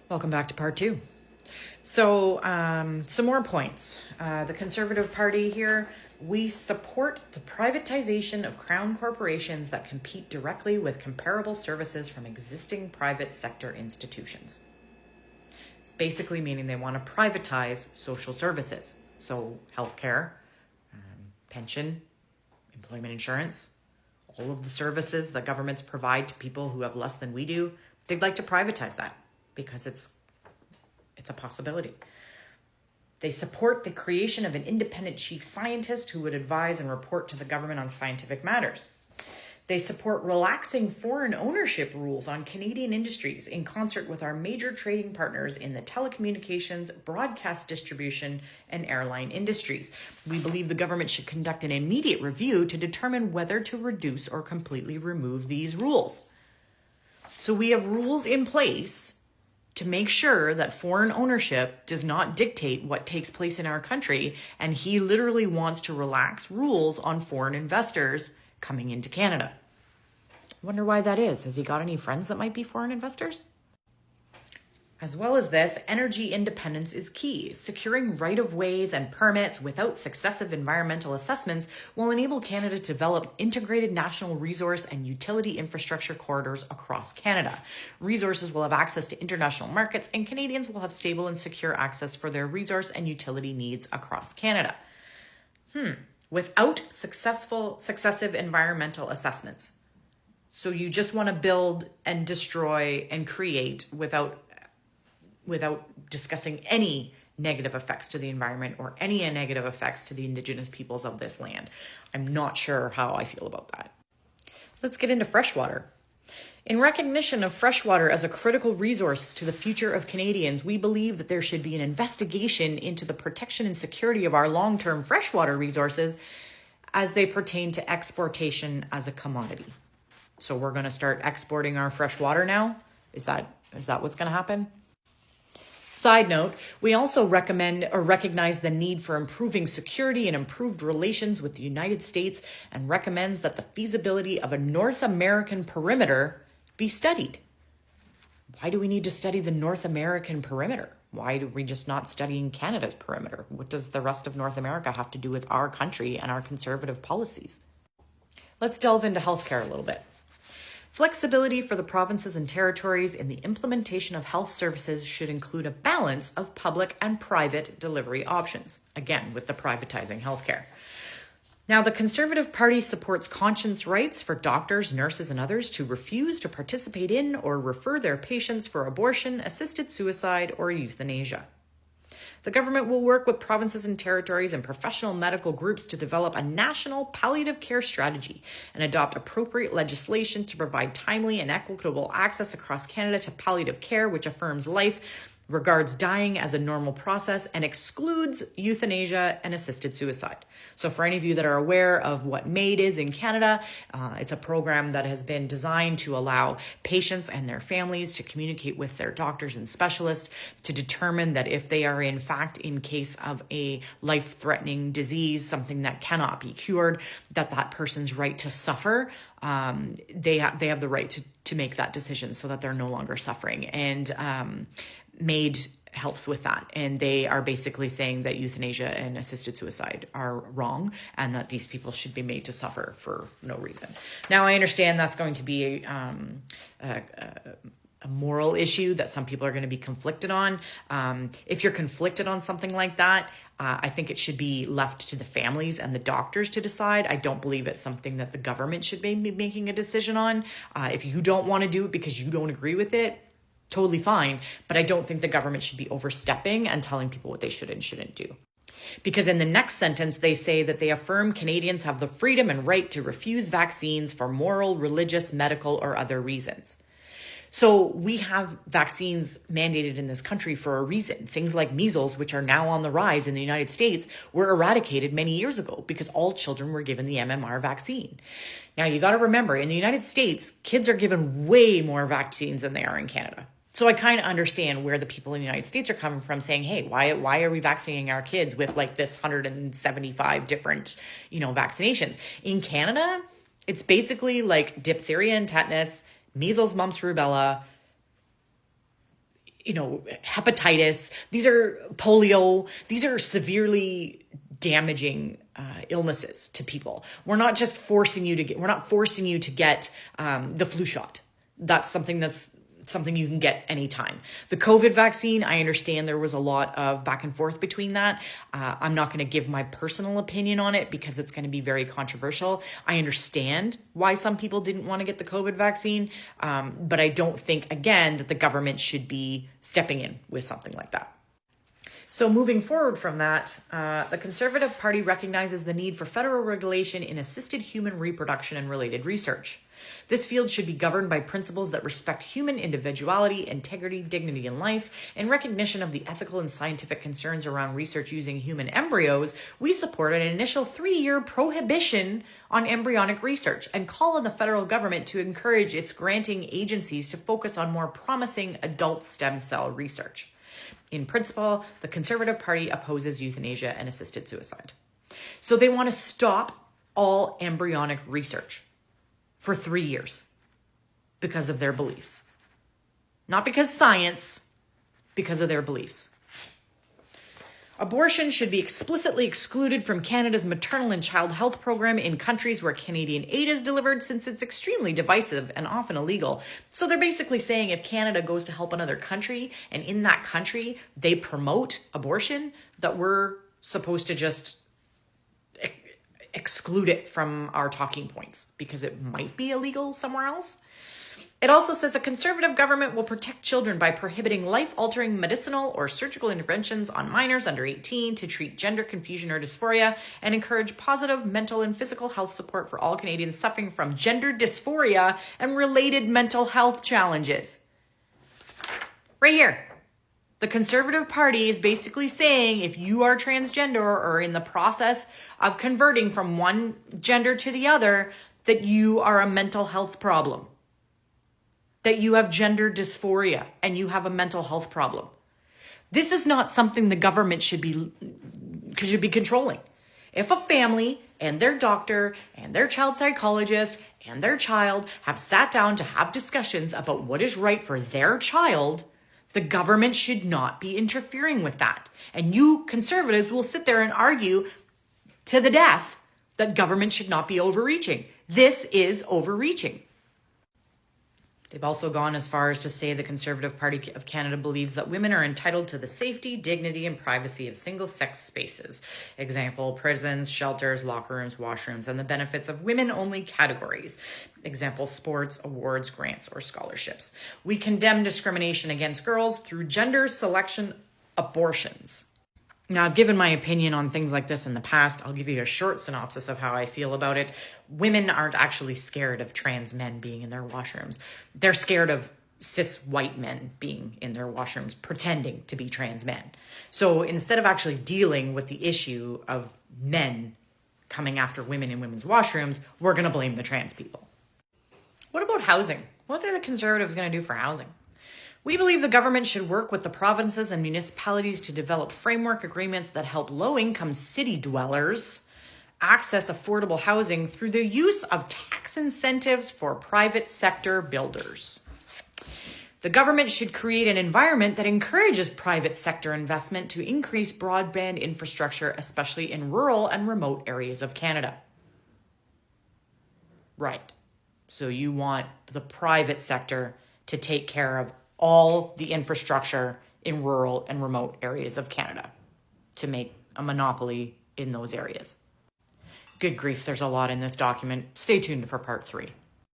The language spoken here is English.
Welcome back to part two. So, some more points. The Conservative Party here, we support the privatization of crown corporations that compete directly with comparable services from existing private sector institutions. It's basically meaning they want to privatize social services. So, healthcare, pension, employment insurance, all of the services that governments provide to people who have less than we do, they'd like to privatize that because it's a possibility. They support the creation of an independent chief scientist who would advise and report to the government on scientific matters. They support relaxing foreign ownership rules on Canadian industries in concert with our major trading partners in the telecommunications, broadcast distribution, and airline industries. We believe the government should conduct an immediate review to determine whether to reduce or completely remove these rules. So we have rules in place to make sure that foreign ownership does not dictate what takes place in our country. And he literally wants to relax rules on foreign investors coming into Canada. Wonder why that is. Has he got any friends that might be foreign investors? As well as this, energy independence is key. Securing right-of-ways and permits without successive environmental assessments will enable Canada to develop integrated national resource and utility infrastructure corridors across Canada. Resources will have access to international markets, and Canadians will have stable and secure access for their resource and utility needs across Canada. Without successive environmental assessments. So you just want to build and destroy and create without discussing any negative effects to the environment or any negative effects to the Indigenous peoples of this land. I'm not sure how I feel about that. Let's get into freshwater. In recognition of freshwater as a critical resource to the future of Canadians, we believe that there should be an investigation into the protection and security of our long-term freshwater resources as they pertain to exportation as a commodity. So we're going to start exporting our freshwater now? Is that what's going to happen? Side note, we also recommend or recognize the need for improving security and improved relations with the United States and recommends that the feasibility of a North American perimeter be studied. Why do we need to study the North American perimeter? Why do we just not studying Canada's perimeter? What does the rest of North America have to do with our country and our conservative policies? Let's delve into healthcare a little bit. Flexibility for the provinces and territories in the implementation of health services should include a balance of public and private delivery options, again, with the privatizing healthcare. Now, the Conservative Party supports conscience rights for doctors, nurses, and others to refuse to participate in or refer their patients for abortion, assisted suicide, or euthanasia. The government will work with provinces and territories and professional medical groups to develop a national palliative care strategy and adopt appropriate legislation to provide timely and equitable access across Canada to palliative care, which affirms life, regards dying as a normal process, and excludes euthanasia and assisted suicide. So for any of you that are aware of what MAID is in Canada, it's a program that has been designed to allow patients and their families to communicate with their doctors and specialists to determine that if they are in fact in case of a life-threatening disease, something that cannot be cured, that person's right to suffer, they have the right to make that decision so that they're no longer suffering. And MAID helps with that. And they are basically saying that euthanasia and assisted suicide are wrong and that these people should be made to suffer for no reason. Now, I understand that's going to be a moral issue that some people are going to be conflicted on. If you're conflicted on something like that, I think it should be left to the families and the doctors to decide. I don't believe it's something that the government should be making a decision on. If you don't want to do it because you don't agree with it, totally fine. But I don't think the government should be overstepping and telling people what they should and shouldn't do. Because in the next sentence, they say that they affirm Canadians have the freedom and right to refuse vaccines for moral, religious, medical, or other reasons. So we have vaccines mandated in this country for a reason. Things like measles, which are now on the rise in the United States, were eradicated many years ago because all children were given the MMR vaccine. Now, you got to remember, in the United States, kids are given way more vaccines than they are in Canada. So I kind of understand where the people in the United States are coming from saying, hey, why are we vaccinating our kids with like this 175 different, vaccinations? In Canada, it's basically like diphtheria and tetanus, measles, mumps, rubella, hepatitis. These are polio. These are severely damaging illnesses to people. We're not forcing you to get the flu shot. That's something you can get anytime. The COVID vaccine, I understand there was a lot of back and forth between that. I'm not going to give my personal opinion on it because it's going to be very controversial. I understand why some people didn't want to get the COVID vaccine, but I don't think, again, that the government should be stepping in with something like that. So moving forward from that, the Conservative Party recognizes the need for federal regulation in assisted human reproduction and related research. This field should be governed by principles that respect human individuality, integrity, dignity, and life. In recognition of the ethical and scientific concerns around research using human embryos, we support an initial 3-year prohibition on embryonic research and call on the federal government to encourage its granting agencies to focus on more promising adult stem cell research. In principle, the Conservative Party opposes euthanasia and assisted suicide. So they want to stop all embryonic research for 3 years because of their beliefs. Not because science, because of their beliefs. Abortion should be explicitly excluded from Canada's maternal and child health program in countries where Canadian aid is delivered, since it's extremely divisive and often illegal. So they're basically saying if Canada goes to help another country and in that country they promote abortion, that we're supposed to just exclude it from our talking points because it might be illegal somewhere else. It also says a Conservative government will protect children by prohibiting life-altering medicinal or surgical interventions on minors under 18 to treat gender confusion or dysphoria, and encourage positive mental and physical health support for all Canadians suffering from gender dysphoria and related mental health challenges. Right here. The Conservative Party is basically saying if you are transgender or in the process of converting from one gender to the other, that you are a mental health problem. That you have gender dysphoria and you have a mental health problem. This is not something the government should be controlling. If a family and their doctor and their child psychologist and their child have sat down to have discussions about what is right for their child, the government should not be interfering with that. And you conservatives will sit there and argue to the death that government should not be overreaching. This is overreaching. They've also gone as far as to say the Conservative Party of Canada believes that women are entitled to the safety, dignity, and privacy of single-sex spaces. Example, prisons, shelters, locker rooms, washrooms, and the benefits of women-only categories. Example, sports, awards, grants, or scholarships. We condemn discrimination against girls through gender selection abortions. Now, I've given my opinion on things like this in the past. I'll give you a short synopsis of how I feel about it. Women aren't actually scared of trans men being in their washrooms. They're scared of cis white men being in their washrooms, pretending to be trans men. So instead of actually dealing with the issue of men coming after women in women's washrooms, we're going to blame the trans people. What about housing? What are the Conservatives going to do for housing? We believe the government should work with the provinces and municipalities to develop framework agreements that help low-income city dwellers access affordable housing through the use of tax incentives for private sector builders. The government should create an environment that encourages private sector investment to increase broadband infrastructure, especially in rural and remote areas of Canada. Right. So you want the private sector to take care of all the infrastructure in rural and remote areas of Canada to make a monopoly in those areas. Good grief, there's a lot in this document. Stay tuned for part 3.